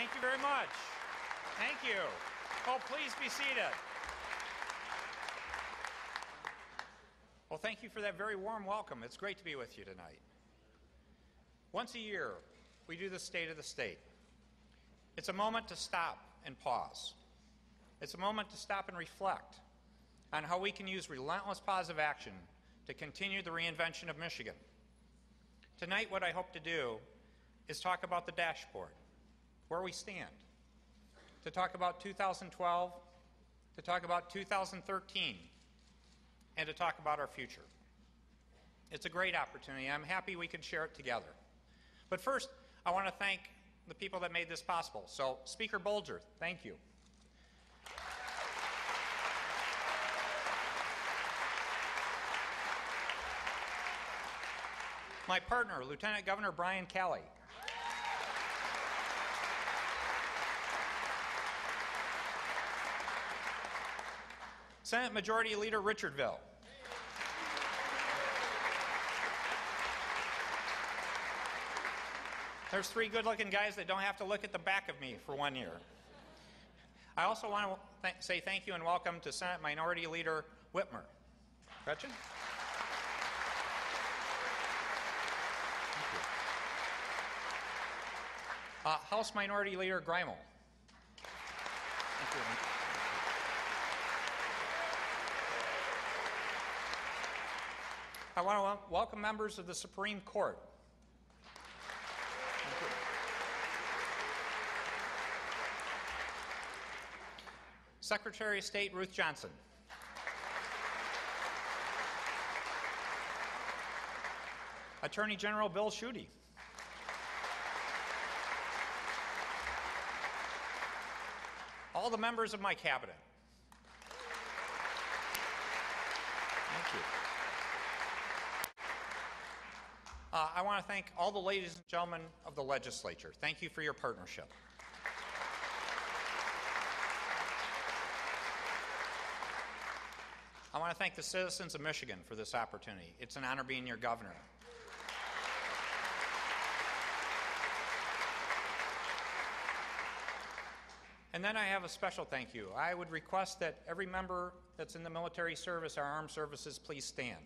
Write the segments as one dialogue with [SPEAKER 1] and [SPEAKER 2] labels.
[SPEAKER 1] Thank you very much. Thank you. Oh, please be seated. Well, thank you for that very warm welcome. It's great to be with you tonight. Once a year, we do the State of the State. It's a moment to stop and pause. It's a moment to stop and reflect on how we can use relentless positive action to continue the reinvention of Michigan. Tonight, what I hope to do is talk about the dashboard, where we stand, to talk about 2012, to talk about 2013, and to talk about our future. It's a great opportunity. I'm happy we could share it together. But first, I want to thank the people that made this possible. So, Speaker Bolger, thank you. My partner, Lieutenant Governor Brian Kelly. Senate Majority Leader Richardville. There's three good-looking guys that don't have to look at the back of me for 1 year. I also want to say thank you and welcome to Senate Minority Leader Whitmer. Gretchen? House Minority Leader Greimel. Thank you. I want to welcome members of the Supreme Court. Thank you. Secretary of State Ruth Johnson. Attorney General Bill Schuette. All the members of my cabinet. Thank you. I want to thank all the ladies and gentlemen of the legislature. Thank you for your partnership. I want to thank the citizens of Michigan for this opportunity. It's an honor being your governor. And then I have a special thank you. I would request that every member that's in the military service, our armed services, please stand.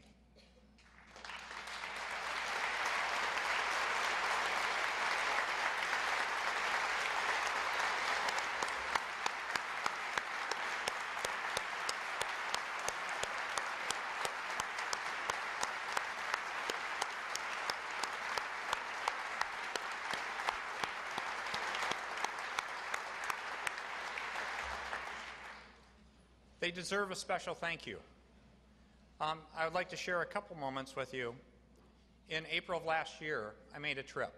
[SPEAKER 1] They deserve a special thank you. I would like to share a couple moments with you. In April of last year, I made a trip.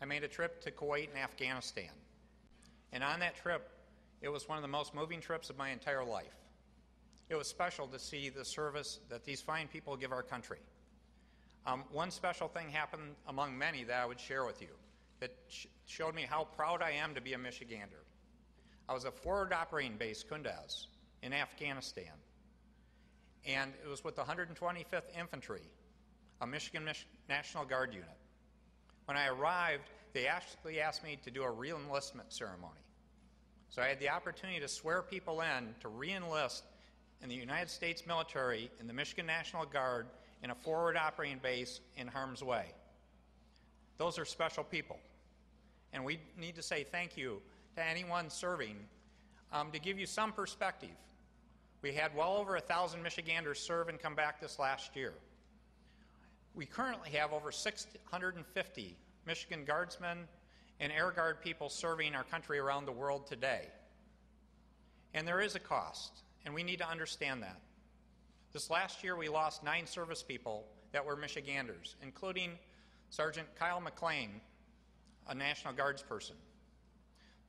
[SPEAKER 1] I made a trip to Kuwait and Afghanistan. And on that trip, it was one of the most moving trips of my entire life. It was special to see the service that these fine people give our country. One special thing happened among many that I would share with you that showed me how proud I am to be a Michigander. I was at Forward Operating Base Kunduz in Afghanistan, and it was with the 125th Infantry, a Michigan National Guard unit. When I arrived, they actually asked me to do a re-enlistment ceremony. So I had the opportunity to swear people in to re-enlist in the United States military in the Michigan National Guard in a forward operating base in harm's way. Those are special people, and we need to say thank you to anyone serving. To give you some perspective, we had well over 1,000 Michiganders serve and come back this last year. We currently have over 650 Michigan Guardsmen and Air Guard people serving our country around the world today. And there is a cost, and we need to understand that. This last year we lost 9 service people that were Michiganders, including Sergeant Kyle McLean, a National Guards person.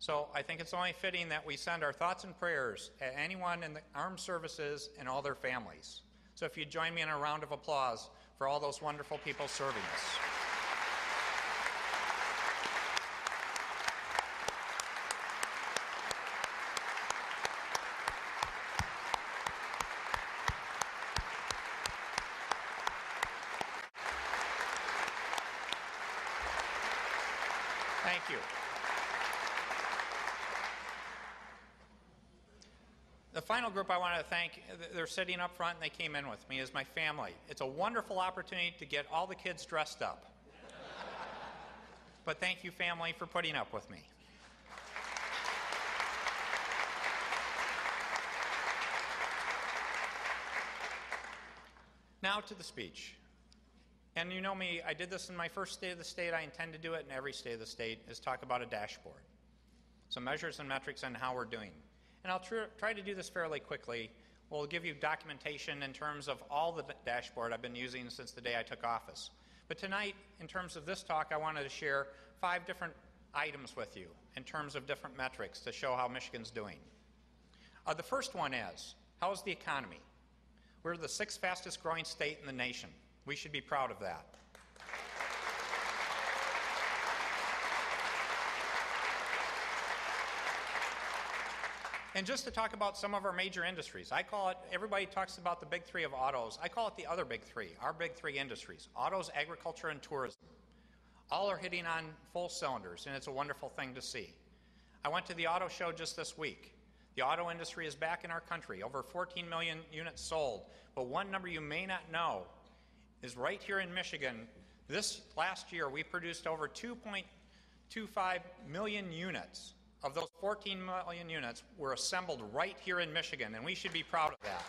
[SPEAKER 1] So I think it's only fitting that we send our thoughts and prayers at anyone in the armed services and all their families. So if you'd join me in a round of applause for all those wonderful people serving us. Thank you. The final group I want to thank, they're sitting up front and they came in with me, is my family. It's a wonderful opportunity to get all the kids dressed up. But thank you, family, for putting up with me. Now to the speech. And you know me, I did this in my first State of the State. I intend to do it in every State of the State, is talk about a dashboard. Some measures and metrics on how we're doing. And I'll try to do this fairly quickly. We'll give you documentation in terms of all the dashboard I've been using since the day I took office. But tonight, in terms of this talk, I wanted to share 5 different items with you in terms of different metrics to show how Michigan's doing. The first one is, how's the economy? We're the 6th fastest growing state in the nation. We should be proud of that. And just to talk about some of our major industries, I call it, everybody talks about the big 3 of autos. I call it the other big 3, our big 3 industries, autos, agriculture, and tourism. All are hitting on full cylinders, and it's a wonderful thing to see. I went to the auto show just this week. The auto industry is back in our country, over 14 million units sold. But one number you may not know is right here in Michigan. This last year, we produced over 2.25 million units. Of those 14 million units were assembled right here in Michigan, and we should be proud of that.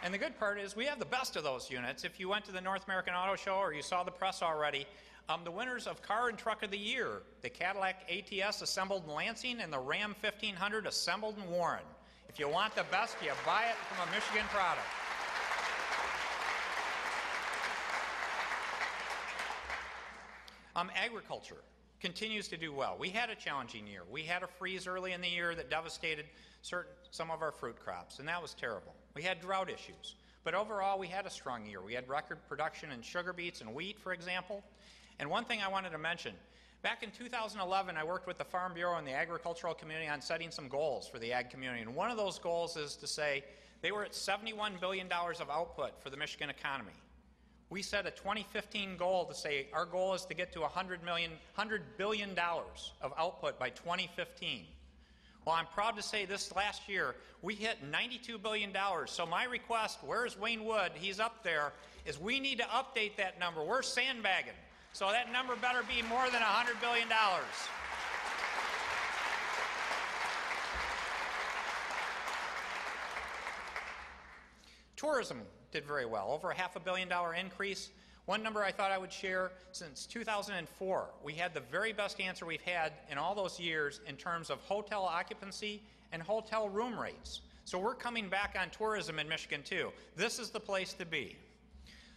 [SPEAKER 1] And the good part is we have the best of those units. If you went to the North American Auto Show or you saw the press already, the winners of Car and Truck of the Year, the Cadillac ATS assembled in Lansing and the Ram 1500 assembled in Warren. If you want the best, you buy it from a Michigan product. Agriculture continues to do well. We had a challenging year. We had a freeze early in the year that devastated some of our fruit crops, and that was terrible. We had drought issues, but overall we had a strong year. We had record production in sugar beets and wheat, for example. And one thing I wanted to mention, back in 2011 I worked with the Farm Bureau and the agricultural community on setting some goals for the ag community, and one of those goals is to say they were at $71 billion of output for the Michigan economy. We set a 2015 goal to say our goal is to get to $100 billion of output by 2015. Well, I'm proud to say this last year we hit $92 billion. So my request, where's Wayne Wood? He's up there, is we need to update that number. We're sandbagging. So that number better be more than $100 billion. Tourism did very well, over a $500 million increase. One number I thought I would share, since 2004, we had the very best answer we've had in all those years in terms of hotel occupancy and hotel room rates. So we're coming back on tourism in Michigan too. This is the place to be.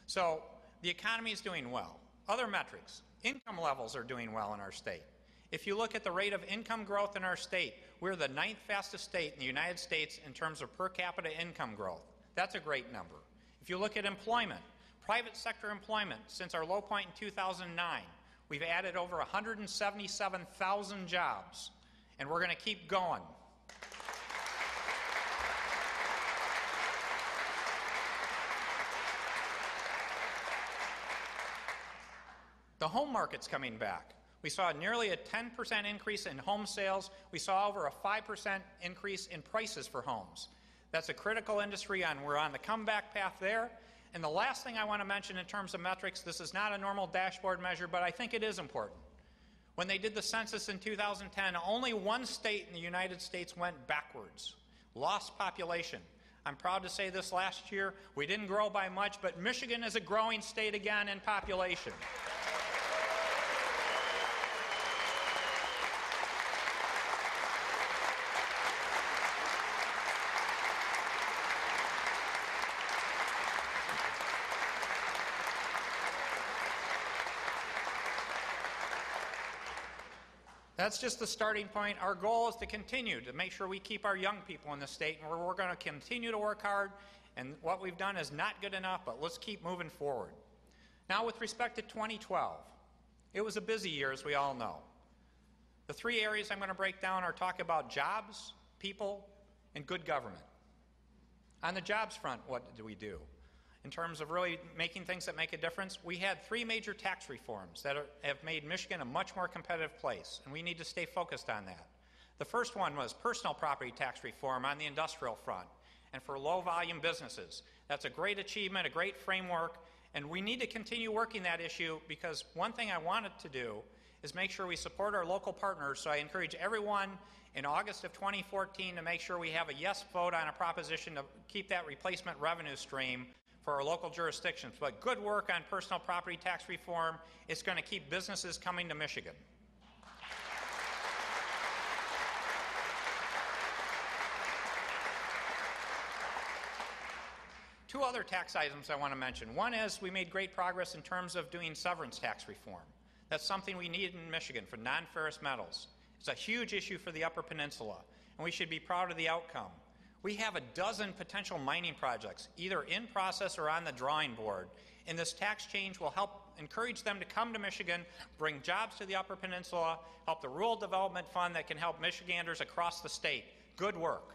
[SPEAKER 1] So the economy is doing well. Other metrics, income levels are doing well in our state. If you look at the rate of income growth in our state, we're the 9th fastest state in the United States in terms of per capita income growth. That's a great number. If you look at employment, private sector employment, since our low point in 2009, we've added over 177,000 jobs, and we're going to keep going. The home market's coming back. We saw nearly a 10% increase in home sales. We saw over a 5% increase in prices for homes. That's a critical industry, and we're on the comeback path there. And the last thing I want to mention in terms of metrics, this is not a normal dashboard measure, but I think it is important. When they did the census in 2010, only one state in the United States went backwards, lost population. I'm proud to say this last year, we didn't grow by much, but Michigan is a growing state again in population. That's just the starting point. Our goal is to continue to make sure we keep our young people in the state, and we're going to continue to work hard, and what we've done is not good enough, but let's keep moving forward. Now, with respect to 2012, it was a busy year, as we all know. The 3 areas I'm going to break down are talk about jobs, people, and good government. On the jobs front, what did we do? in terms of really making things that make a difference, we had 3 major tax reforms that have made Michigan a much more competitive place, and we need to stay focused on that. The first one was personal property tax reform on the industrial front and for low-volume businesses. That's a great achievement, a great framework, and we need to continue working that issue because one thing I wanted to do is make sure we support our local partners, so I encourage everyone in August of 2014 to make sure we have a yes vote on a proposition to keep that replacement revenue stream for our local jurisdictions. But good work on personal property tax reform. It's going to keep businesses coming to Michigan. Two other tax items I want to mention. One is we made great progress in terms of doing severance tax reform. That's something we need in Michigan for non-ferrous metals. It's a huge issue for the Upper Peninsula, and we should be proud of the outcome. We have a dozen potential mining projects, either in process or on the drawing board, and this tax change will help encourage them to come to Michigan, bring jobs to the Upper Peninsula, help the Rural Development Fund that can help Michiganders across the state. Good work.